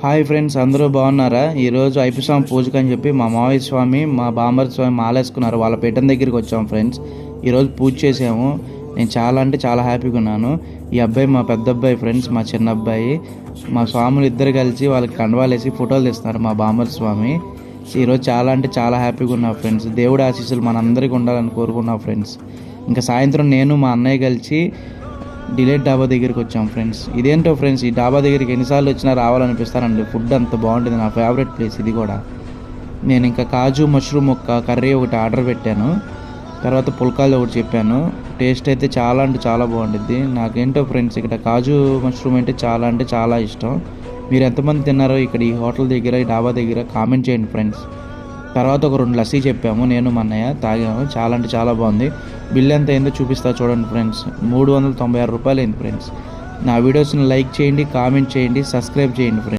Hi friends, అందరూ బాగున్నారా? ఈరోజు ఐపస్వామి పూజకు అని చెప్పి మా మావయ్య స్వామి, మా బామ్మర్ది స్వామి మాలేసుకున్నారు. వాళ్ళ పీఠం దగ్గరికి వచ్చాము ఫ్రెండ్స్. ఈరోజు పూజ చేసాము. నేను చాలా అంటే చాలా హ్యాపీగా ఉన్నాను. ఈ అబ్బాయి మా పెద్ద అబ్బాయి ఫ్రెండ్స్, మా చిన్న అబ్బాయి. మా స్వాములు ఇద్దరు కలిసి వాళ్ళకి కండవాలు వేసి ఫోటోలు తీస్తున్నారు మా బామ్మర్ది స్వామి. ఈరోజు చాలా అంటే చాలా హ్యాపీగా ఉన్నా ఫ్రెండ్స్. దేవుడి ఆశీస్సులు మనందరికీ ఉండాలని కోరుకున్నా ఫ్రెండ్స్. ఇంకా సాయంత్రం నేను మా అన్నయ్య కలిసి డిలైట్ డాబా దగ్గరికి వచ్చాం ఫ్రెండ్స్. ఇదేంటో ఫ్రెండ్స్, ఈ డాబా దగ్గరికి ఎన్నిసార్లు వచ్చినా రావాలనిపిస్తానండి. ఫుడ్ అంత బాగుంటుంది. నా ఫేవరెట్ ప్లేస్ ఇది కూడా. నేను ఇంకా కాజు మష్రూమ్ ఒక కర్రీ ఒకటి ఆర్డర్ పెట్టాను. తర్వాత పుల్కాలు ఒకటి చెప్పాను. టేస్ట్ అయితే చాలా అంటే చాలా బాగుంటుంది. నాకేంటో ఫ్రెండ్స్, ఇక్కడ కాజు మష్రూమ్ అంటే చాలా ఇష్టం. మీరు ఎంతమంది తిన్నారో ఇక్కడ ఈ హోటల్ దగ్గర, ఈ డాబా దగ్గర కామెంట్ చేయండి ఫ్రెండ్స్. తర్వాత ఒక 2 లస్సీ చెప్పాము, నేను మా అన్నయ్య తాగాము. చాలా అంటే చాలా బాగుంది. బిల్ ఎంత అయిందో చూపిస్తా చూడండి ఫ్రెండ్స్. 396 రూపాయలు అయింది ఫ్రెండ్స్. నా వీడియోస్ని లైక్ చేయండి, కామెంట్ చేయండి, సబ్స్క్రైబ్ చేయండి ఫ్రెండ్స్.